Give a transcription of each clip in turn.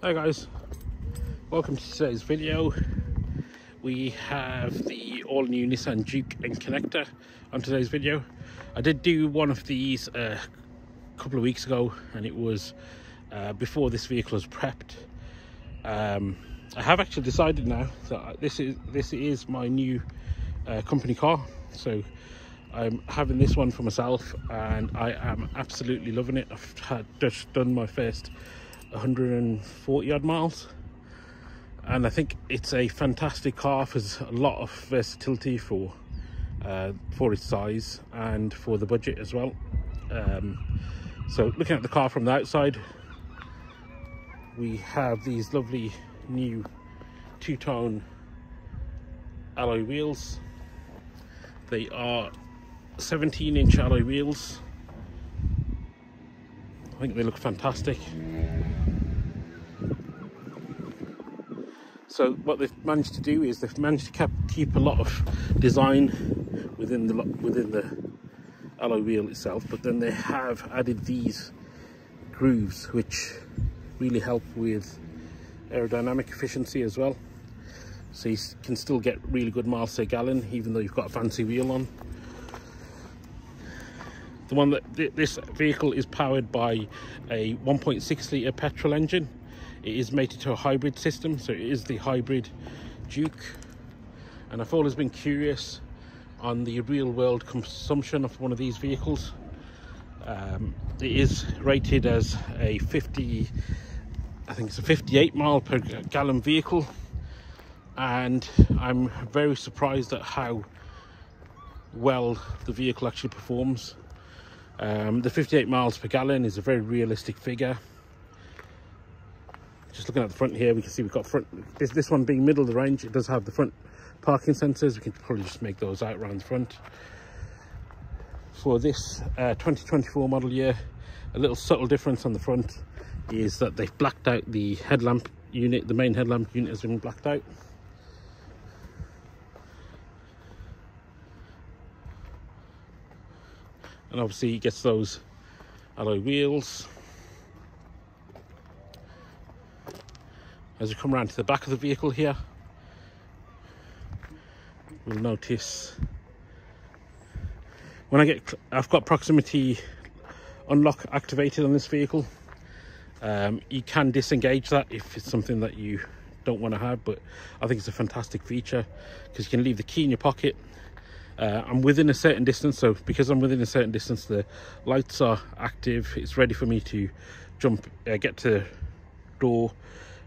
Hi guys, welcome to today's video. We have the all-new Nissan Juke and connector on today's video. I did do one of these a couple of weeks ago, and it was before this vehicle was prepped. I have actually decided now that this is my new company car, so I'm having this one for myself and I am absolutely loving it. I've just done my first 140 odd miles, and I think it's a fantastic car. There's a lot of versatility for its size and for the budget as well. So looking at the car from the outside, we have these lovely new two-tone alloy wheels. They are 17-inch alloy wheels. I think they look fantastic. So what they've managed to do is they've managed to keep a lot of design within the alloy wheel itself, but then they have added these grooves which really help with aerodynamic efficiency as well. So you can still get really good miles per gallon even though you've got a fancy wheel on. The one that this vehicle is powered by a 1.6 litre petrol engine. It is mated to a hybrid system, so it is the hybrid Juke. And I've always been curious on the real world consumption of one of these vehicles. It is rated as a 58 mile per gallon vehicle, and I'm very surprised at how well the vehicle actually performs. The 58 miles per gallon is a very realistic figure. Just looking at the front here, we can see we've got this one being middle of the range. It does have the front parking sensors. We can probably just make those out around the front. For this 2024 model year, a little subtle difference on the front is that they've blacked out the headlamp unit. The main headlamp unit has been blacked out. And obviously it gets those alloy wheels. As we come around to the back of the vehicle here, we'll notice when I've got proximity unlock activated on this vehicle. You can disengage that if it's something that you don't want to have, but I think it's a fantastic feature because you can leave the key in your pocket. I'm within a certain distance, so because I'm within a certain distance, the lights are active. It's ready for me to jump, get to the door.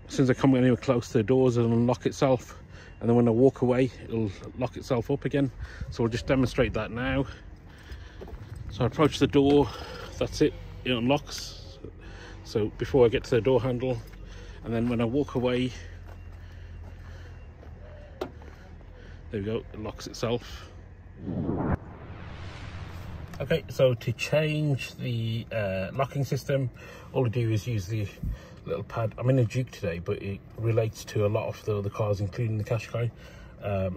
As soon as I come anywhere close to the doors, it'll unlock itself, and then when I walk away, it'll lock itself up again. So we'll just demonstrate that now. So I approach the door, that's it, it unlocks. So before I get to the door handle, and then when I walk away, there we go, it locks itself. Okay, so to change the locking system, all we do is use the little pad. I'm in a Juke today, but it relates to a lot of the other cars, including the Qashqai.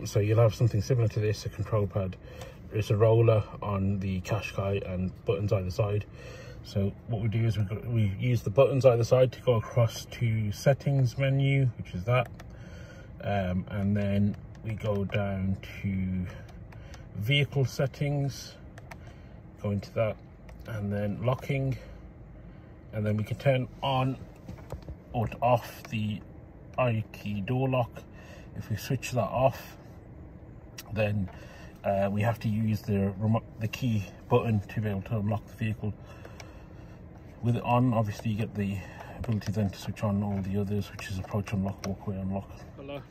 So you'll have something similar to this, a control pad. There's a roller on the Qashqai and buttons either side. So what we do is we use the buttons either side to go across to settings menu, which is that. And then we go down to vehicle settings, go into that, and then locking, and then we can turn on or off the iKey door lock. If we switch that off, then we have to use the key button to be able to unlock the vehicle. With it on, obviously you get the ability then to switch on all the others, which is approach unlock, walkway unlock. Hello.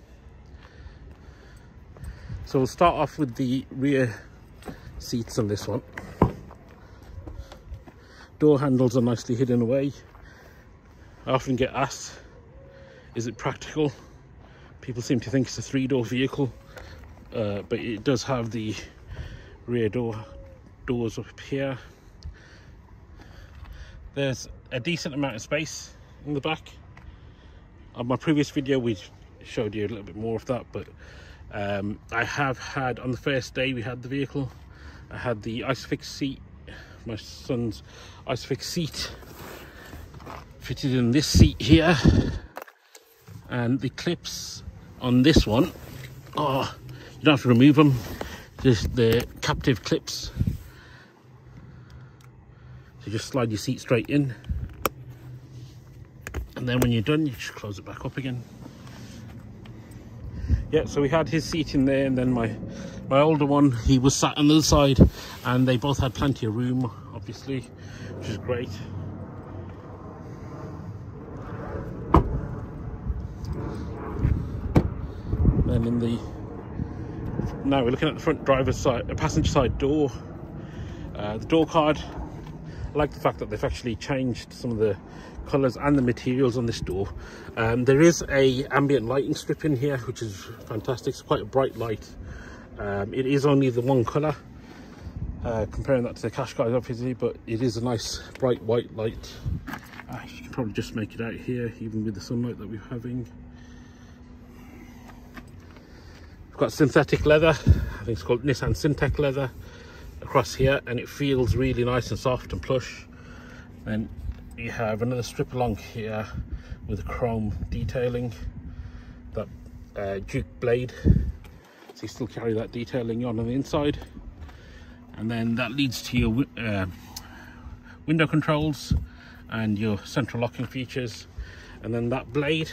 So we'll start off with the rear seats on this one. Door handles are nicely hidden away. I often get asked, is it practical? People seem to think it's a three-door vehicle, but it does have the rear doors up here. There's a decent amount of space in the back. On my previous video we showed you a little bit more of that, but I have had, on the first day we had the vehicle, I had the ISOFIX seat, my son's ISOFIX seat fitted in this seat here, And the clips on this one are, you don't have to remove them, just the captive clips. So you just slide your seat straight in, and then when you're done, you just close it back up again. Yeah, so we had his seat in there, and then my older one, he was sat on the other side, and they both had plenty of room, obviously, which is great. Then now we're looking at the front driver's side, passenger side door. The door card, I like the fact that they've actually changed some of the colours and the materials on this door. There is a ambient lighting strip in here, which is fantastic. It's quite a bright light. It is only the one colour, comparing that to the Qashqai obviously, but it is a nice bright white light. You can probably just make it out here, even with the sunlight that we're having. We've got synthetic leather, I think it's called Nissan Syntec leather, across here, and it feels really nice and soft and plush. Then you have another strip along here with chrome detailing, that Duke blade, so you still carry that detailing on the inside. And then that leads to your window controls and your central locking features. And then that blade,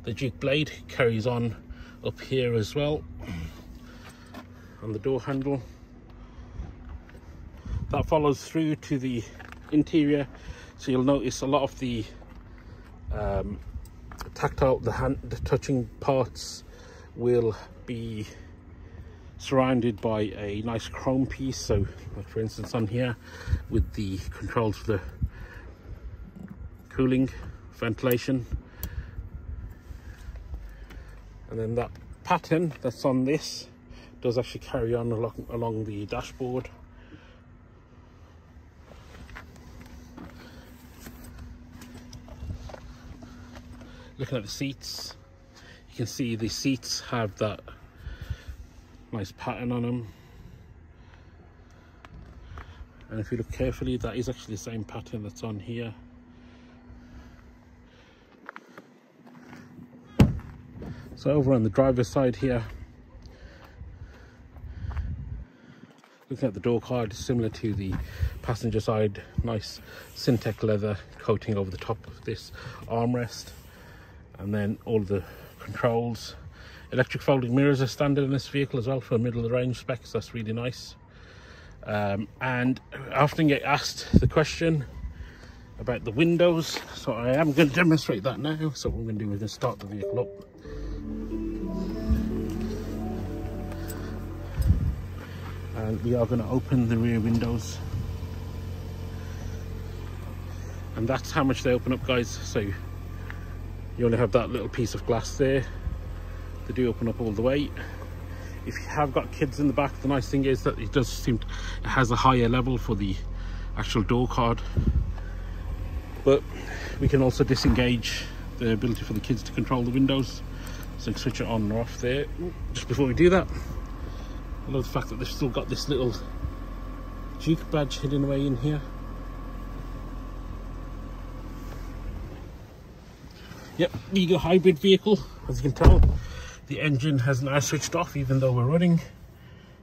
the Duke blade, carries on up here as well on the door handle. That follows through to the interior, so you'll notice a lot of the tactile, the touching parts will be surrounded by a nice chrome piece. So like for instance on here with the controls for the cooling, ventilation, and then that pattern that's on this does actually carry on along the dashboard. Looking at the seats, you can see the seats have that nice pattern on them, and if you look carefully, that is actually the same pattern that's on here. So over on the driver's side here, looking at the door card, similar to the passenger side, nice Syntec leather coating over the top of this armrest. And then all the controls. Electric folding mirrors are standard in this vehicle as well for middle of the range specs. That's really nice. And I often get asked the question about the windows, so I am going to demonstrate that now. So what we're going to do is just start the vehicle up. And we are going to open the rear windows. And that's how much they open up, guys. So you only have that little piece of glass there. They do open up all the way. If you have got kids in the back, the nice thing is that it does seem it has a higher level for the actual door card, but we can also disengage the ability for the kids to control the windows, so switch it on or off there. Just before we do that, I love the fact that they've still got this little Duke badge hidden away in here. Yep, Ego hybrid vehicle. As you can tell, the engine has now switched off even though we're running.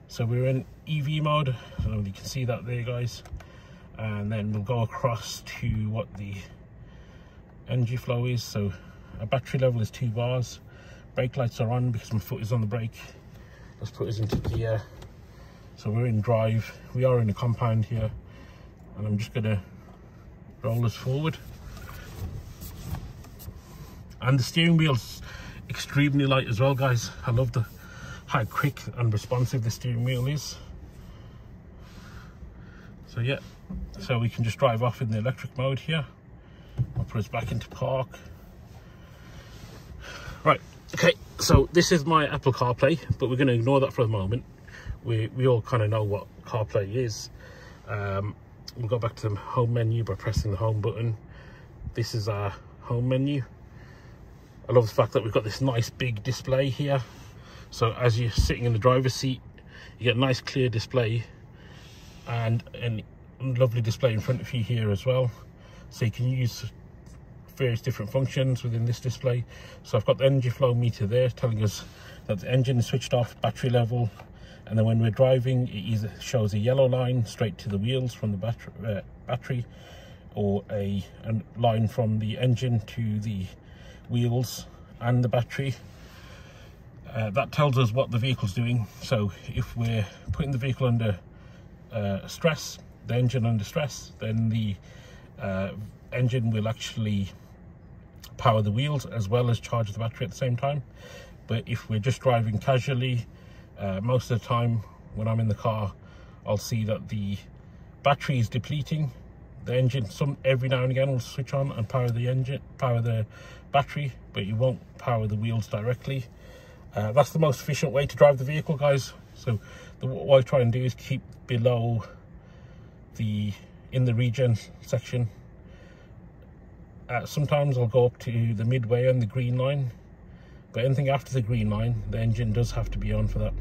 So we're in EV mode. I don't know if you can see that there, guys. And then we'll go across to what the energy flow is. So our battery level is 2 bars. Brake lights are on because my foot is on the brake. Let's put us into gear. So we're in drive. We are in a compound here. And I'm just gonna roll us forward. And the steering wheel's extremely light as well, guys. I love how quick and responsive the steering wheel is. So yeah, so we can just drive off in the electric mode here. I'll put us back into park. Right, okay, so this is my Apple CarPlay, but we're going to ignore that for the moment. We all kind of know what CarPlay is. We'll go back to the home menu by pressing the home button. This is our home menu. I love the fact that we've got this nice big display here. So as you're sitting in the driver's seat, you get a nice clear display and a lovely display in front of you here as well. So you can use various different functions within this display. So I've got the energy flow meter there telling us that the engine is switched off, battery level, and then when we're driving, it either shows a yellow line straight to the wheels from the battery, or a line from the engine to the wheels and the battery. That tells us what the vehicle's doing. So if we're putting the vehicle under stress, the engine under stress, then the engine will actually power the wheels as well as charge the battery at the same time. But if we're just driving casually, most of the time when I'm in the car, I'll see that the battery is depleting. The engine, every now and again, will switch on and power the battery, but you won't power the wheels directly. That's the most efficient way to drive the vehicle, guys. So what I try and do is keep below in the regen section. Sometimes I'll go up to the midway on the green line, but anything after the green line, the engine does have to be on for that.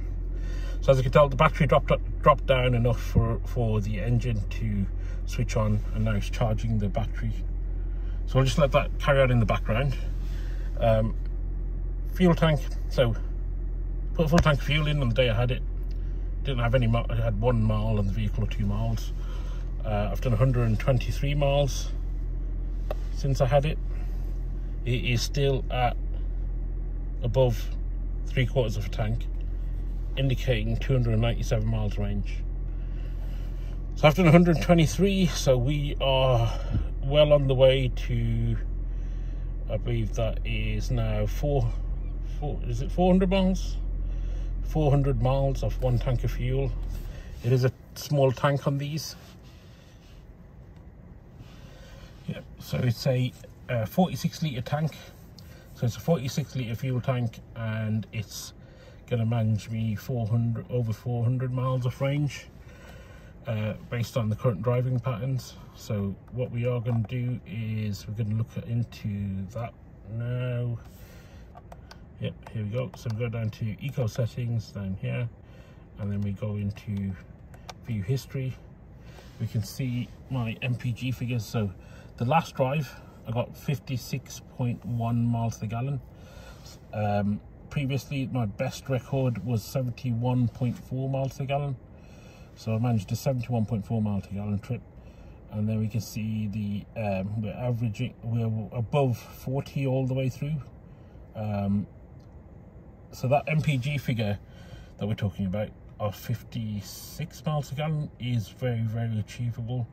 So as you can tell, the battery dropped down enough for the engine to switch on, and now it's charging the battery. So I'll just let that carry out in the background. Fuel tank, so put a full tank of fuel in on the day I had it. Didn't have any, I had 1 mile on the vehicle or 2 miles. I've done 123 miles since I had it. It is still at above 3/4 of a tank, indicating 297 miles range. So I've done 123, so we are well on the way to, I believe that is now is it 400 miles? 400 miles of 1 tank of fuel. It is a small tank on these. Yeah, so it's a 46 litre tank. So it's a 46 litre fuel tank, and it's going to manage me over 400 miles of range based on the current driving patterns. So what we are going to do is we're going to look into that now. Yep, here we go. So we go down to eco settings down here, and then we go into view history. We can see my MPG figures. So the last drive, I got 56.1 miles per gallon. Previously, my best record was 71.4 miles per gallon. So I managed a 71.4 miles per gallon trip. And then we can see we're above 40 all the way through. So that MPG figure that we're talking about of 56 miles per gallon is very, very achievable.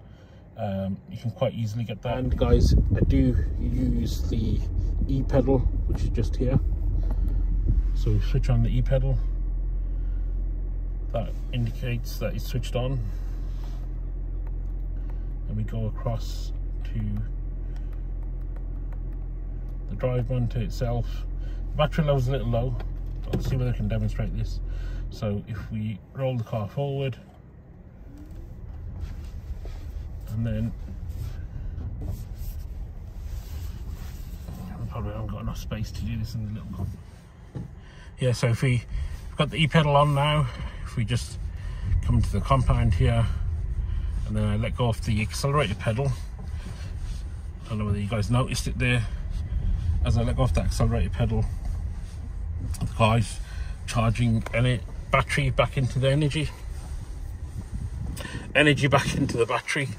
You can quite easily get that. And guys, I do use the e-pedal, which is just here. So we switch on the e-pedal. That indicates that it's switched on. And we go across to the drive monitor itself. The battery level is a little low. I'll see whether I can demonstrate this. So if we roll the car forward, and then I probably haven't got enough space to do this in the little car. Yeah, so if we've got the e-pedal on now, if we just come to the compound here, and then I let go of the accelerator pedal. I don't know whether you guys noticed it there. As I let go of that accelerator pedal, the car is charging any battery back into the energy back into the battery.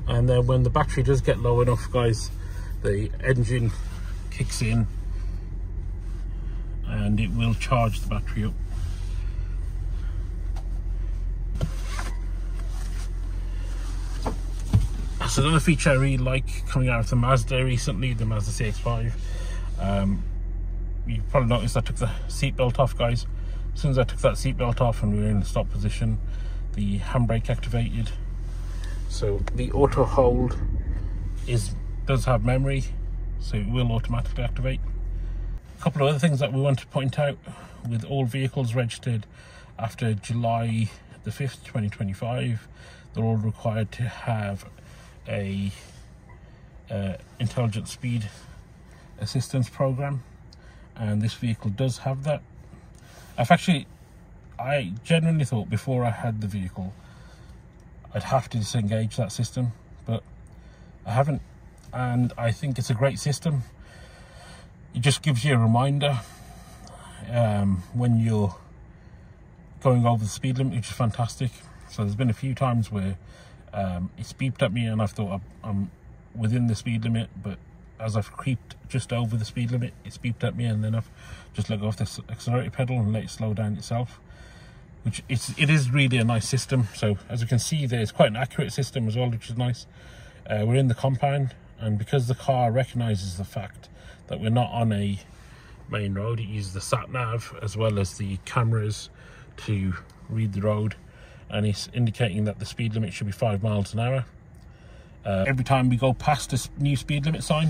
And then when the battery does get low enough, guys, the engine kicks in and it will charge the battery up. That's another feature I really like coming out of the Mazda recently, the Mazda CX-5. You probably noticed I took the seatbelt off, guys. As soon as I took that seatbelt off and we were in the stop position, the handbrake activated. So the auto hold does have memory, so it will automatically activate. A couple of other things that we want to point out: with all vehicles registered after July the 5th, 2025, they're all required to have a intelligent speed assistance program, and this vehicle does have that. I genuinely thought before I had the vehicle I'd have to disengage that system, but I haven't, and I think it's a great system. It just gives you a reminder when you're going over the speed limit, which is fantastic. So there's been a few times where it's beeped at me and I've thought I'm within the speed limit, but as I've creeped just over the speed limit, it's beeped at me, and then I've just let go of the accelerator pedal and let it slow down itself, which it is really a nice system. So as you can see there, it's quite an accurate system as well, which is nice. We're in the compound, and because the car recognizes the fact that we're not on a main road, it uses the sat nav as well as the cameras to read the road, and it's indicating that the speed limit should be 5 miles an hour. Every time we go past this new speed limit sign,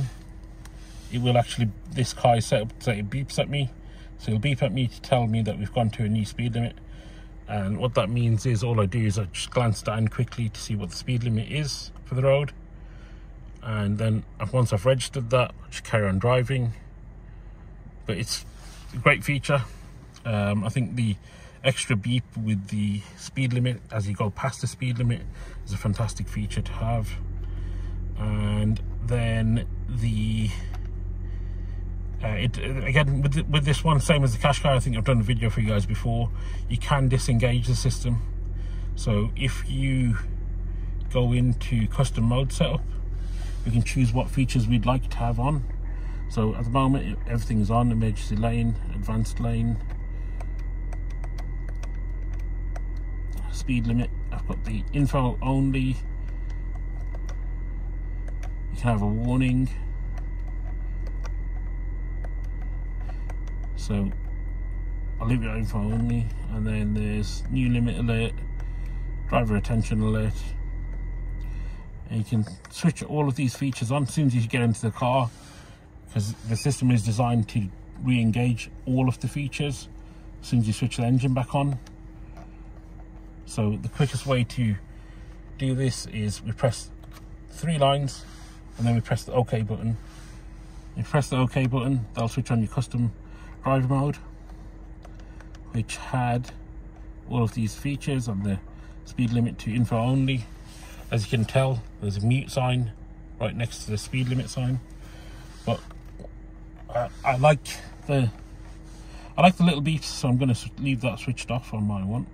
it will actually, this car is set up so it beeps at me, so it'll beep at me to tell me that we've gone to a new speed limit. And what that means is, all I do is I just glance down quickly to see what the speed limit is for the road, and then once I've registered that, I just carry on driving. But it's a great feature. I think the extra beep with the speed limit as you go past the speed limit is a fantastic feature to have. And then again with this one, same as the Qashqai, I think I've done a video for you guys before, you can disengage the system. So if you go into custom mode setup, we can choose what features we'd like to have on. So at the moment everything's on: emergency lane, advanced lane, speed limit. I've got the info only. You can have a warning. So I'll leave it at info only, and then there's new limit alert, driver attention alert, and you can switch all of these features on as soon as you get into the car, because the system is designed to re-engage all of the features as soon as you switch the engine back on. So the quickest way to do this is we press 3 lines and then we press the OK button. You press the OK button, that'll switch on your custom driver mode, which had all of these features on the speed limit to info only. As you can tell, there's a mute sign right next to the speed limit sign, but I like the little beeps, so I'm going to leave that switched off on my one.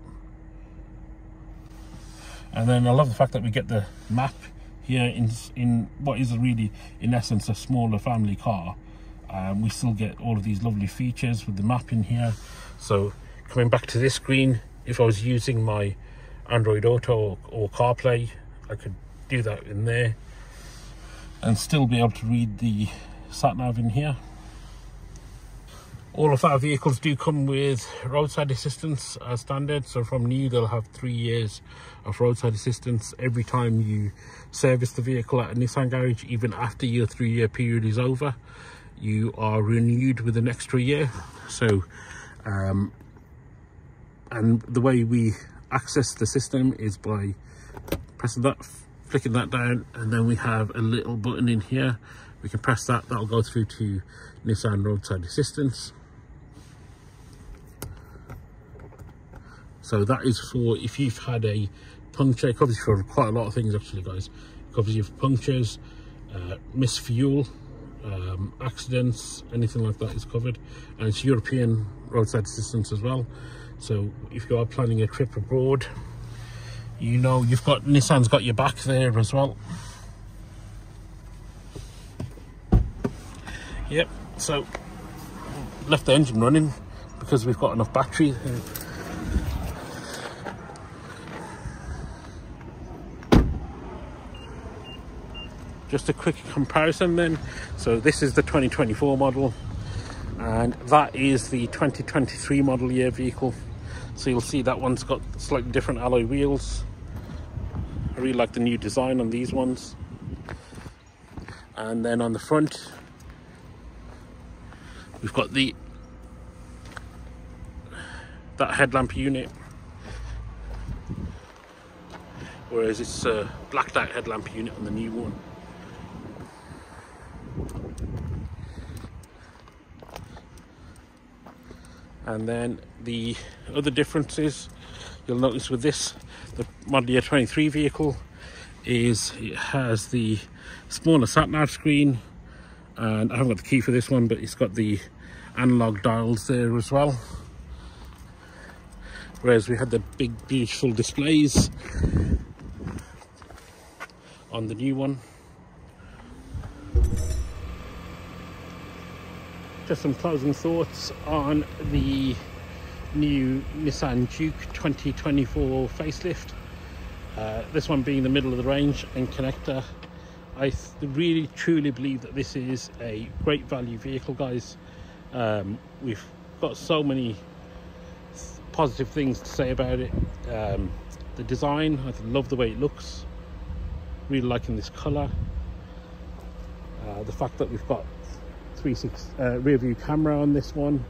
And then I love the fact that we get the map here in what is really, in essence, a smaller family car. We still get all of these lovely features with the map in here. So coming back to this screen, if I was using my Android Auto or CarPlay, I could do that in there and still be able to read the sat nav in here. All of our vehicles do come with roadside assistance as standard. So from new, they'll have 3 years of roadside assistance. Every time you service the vehicle at a Nissan garage, even after your 3-year period is over, you are renewed with an extra year. So and the way we access the system is by pressing that, flicking that down, and then we have a little button in here. We can press that, that'll go through to Nissan roadside assistance. So that is for if you've had a puncture. It covers you for quite a lot of things actually, guys. It covers you for punctures, missed fuel, accidents, anything like that is covered. And it's European roadside assistance as well. So if you are planning a trip abroad, you know you've got, Nissan's got your back there as well. Yep, so left the engine running because we've got enough battery. Just a quick comparison then. So this is the 2024 model, and that is the 2023 model year vehicle. So you'll see that one's got slightly different alloy wheels. I really like the new design on these ones. And then on the front, we've got that headlamp unit. whereas it's a blacked out headlamp unit on the new one. And then the other differences you'll notice with this, the model year 23 vehicle, is it has the smaller sat-nav screen, and I haven't got the key for this one, but it's got the analog dials there as well, whereas we had the big beautiful displays on the new one. Just some closing thoughts on the new Nissan Juke 2024 facelift. This one being the middle of the range and connector. I really truly believe that this is a great value vehicle, guys. We've got so many positive things to say about it. The design, I love the way it looks. Really liking this colour. The fact that we've got 360 rear view camera on this one,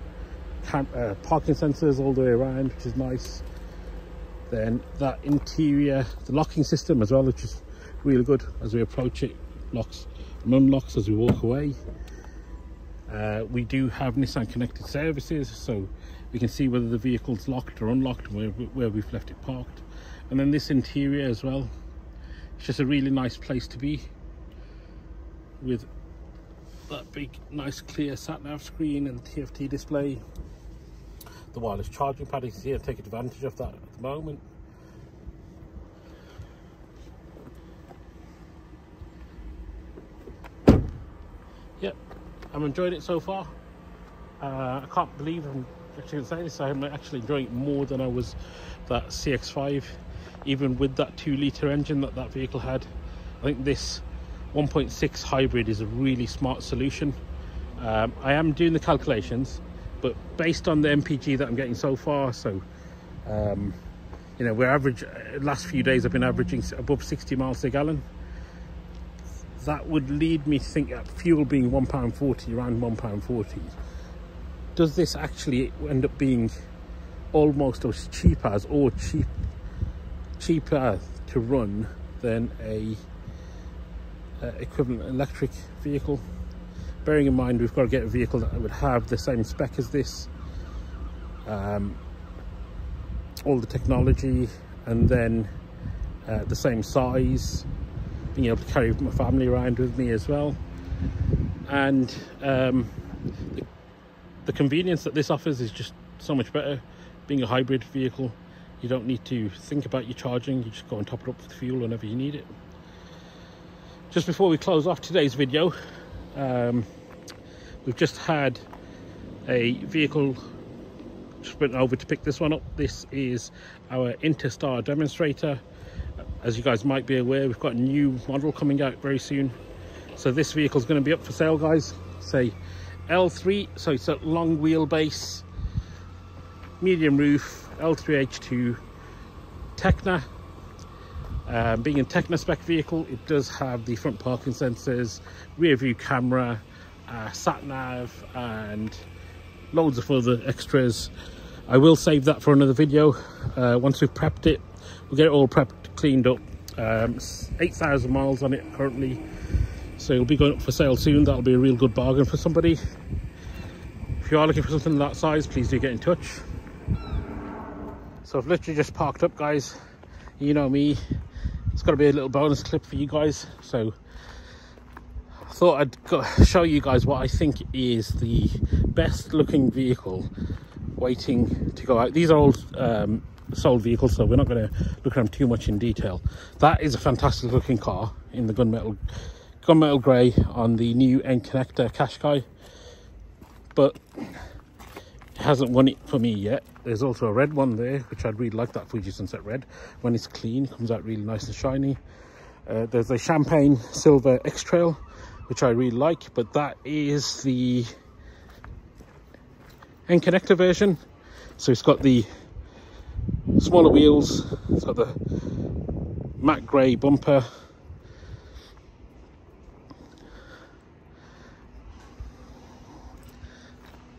parking sensors all the way around, which is nice. Then that interior, the locking system as well, which is really good. As we approach it, locks and unlocks as we walk away. We do have Nissan connected services, so we can see whether the vehicle's locked or unlocked, where we've left it parked. And then this interior as well, it's just a really nice place to be, with that big nice clear sat-nav screen and TFT display. The wireless charging pad is here, take advantage of that at the moment. Yep, I'm enjoying it so far. I can't believe I'm actually saying this. I'm actually enjoying it more than I was that CX-5, even with that 2-litre engine that that vehicle had. I think this 1.6 hybrid is a really smart solution. I am doing the calculations, but based on the MPG that I'm getting so far, so you know, we're average, last few days I've been averaging above 60 miles a gallon. That would lead me to think that fuel being £1.40, around £1.40, does this actually end up being almost as cheap as, or cheaper to run than a equivalent electric vehicle? Bearing in mind we've got to get a vehicle that would have the same spec as this, all the technology, and then the same size, being able to carry my family around with me as well, and the convenience that this offers is just so much better. Being a hybrid vehicle, you don't need to think about your charging, you just go and top it up with fuel whenever you need it. Just before we close off today's video, we've just had a vehicle just went over to pick this one up. This is our Interstar demonstrator. As you guys might be aware, we've got a new model coming out very soon. So this vehicle is going to be up for sale, guys. Say L3, so it's a long wheelbase, medium roof, L3H2 Tecna. Being a Tecna spec vehicle, it does have the front parking sensors, rear view camera, sat nav, and loads of other extras. I will save that for another video. Once we've prepped it, we'll get it all prepped, cleaned up. 8,000 miles on it currently, so it'll be going up for sale soon. That'll be a real good bargain for somebody. If you are looking for something that size, please do get in touch. So I've literally just parked up, guys. You know me, it's got to be a little bonus clip for you guys, so I thought I'd show you guys what I think is the best looking vehicle waiting to go out. These are all sold vehicles, so we're not going to look at them too much in detail. That is a fantastic looking car in the gunmetal grey on the new N-Connector Qashqai, but it hasn't won it for me yet. There's also a red one there, which I'd really like, that Fuji Sunset Red. When it's clean, it comes out really nice and shiny. There's a Champagne Silver X-Trail, which I really like, but that is the N-Connector version. So it's got the smaller wheels, it's got the matte grey bumper,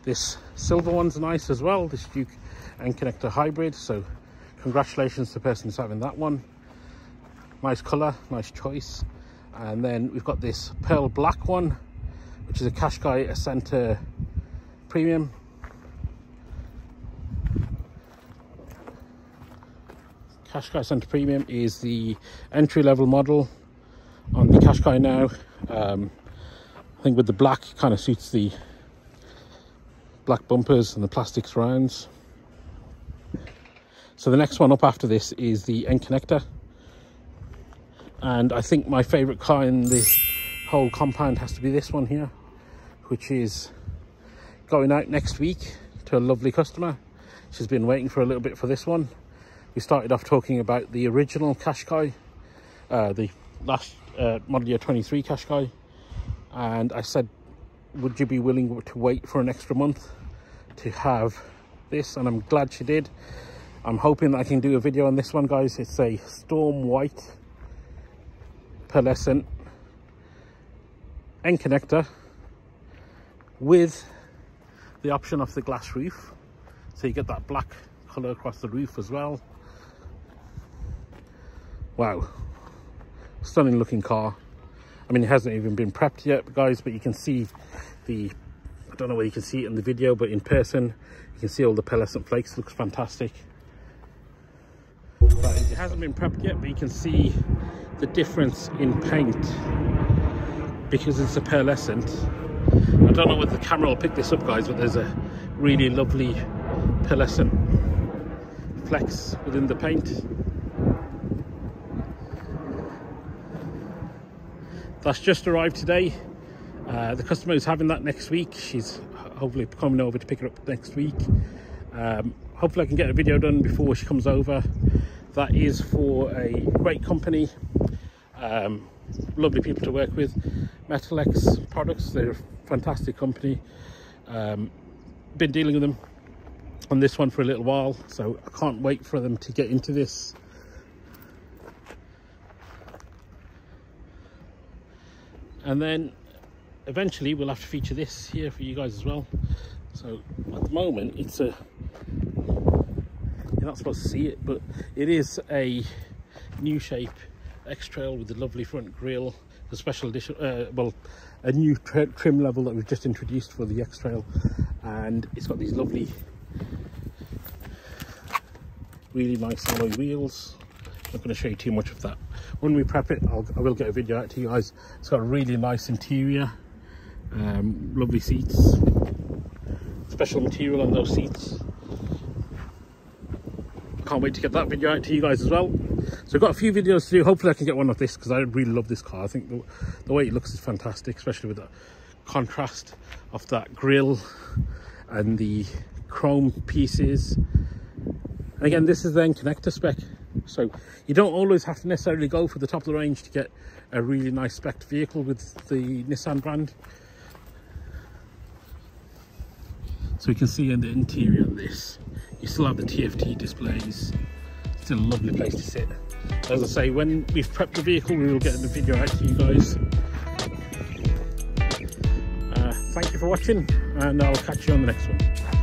this silver one's nice as well, this Duke N-Connector hybrid, so congratulations to the person who's having that one. Nice colour, nice choice. And then we've got this pearl black one, which is a Qashqai Ascenta Premium. Qashqai Ascenta Premium is the entry-level model on the Qashqai now. I think with the black, it kind of suits the black bumpers and the plastic surrounds. So the next one up after this is the N Connector. And I think my favourite car in the whole compound has to be this one here, which is going out next week to a lovely customer. She's been waiting for a little bit for this one. We started off talking about the original Qashqai, the last model year 23 Qashqai, and I said, would you be willing to wait for an extra month to have this? And I'm glad she did. I'm hoping that I can do a video on this one, guys. It's a Storm White pearlescent N Connector with the option of the glass roof, so you get that black colour across the roof as well. Wow, stunning looking car. I mean, it hasn't even been prepped yet, guys, but you can see the, I don't know whether you can see it in the video, but in person you can see all the pearlescent flakes. It looks fantastic. But it hasn't been prepped yet, but you can see the difference in paint because it's a pearlescent. I don't know whether the camera will pick this up, guys, but there's a really lovely pearlescent flecks within the paint. That's just arrived today. The customer is having that next week. She's hopefully coming over to pick it up next week. Hopefully I can get a video done before she comes over. That is for a great company, lovely people to work with, Metalex Products. They're a fantastic company. Been dealing with them on this one for a little while, so I can't wait for them to get into this. And then eventually we'll have to feature this here for you guys as well. So at the moment it's a, you're not supposed to see it, but it is a new shape X-Trail with the lovely front grille, the special edition, well, a new trim level that we've just introduced for the X-Trail, and it's got these lovely, really nice alloy wheels. I'm not going to show you too much of that. When we prep it, I will get a video out to you guys. It's got a really nice interior, lovely seats, special material on those seats. Can't wait to get that video out to you guys as well. So I've got a few videos to do. Hopefully I can get one of this because I really love this car. I think the way it looks is fantastic, especially with the contrast of that grille and the chrome pieces. And again, this is the N Connector spec, so you don't always have to necessarily go for the top of the range to get a really nice spec vehicle with the Nissan brand. So you can see in the interior of this, you still have the TFT displays. Still a lovely place to sit. As I say, when we've prepped the vehicle, we will get the video out to you guys. Thank you for watching, and I'll catch you on the next one.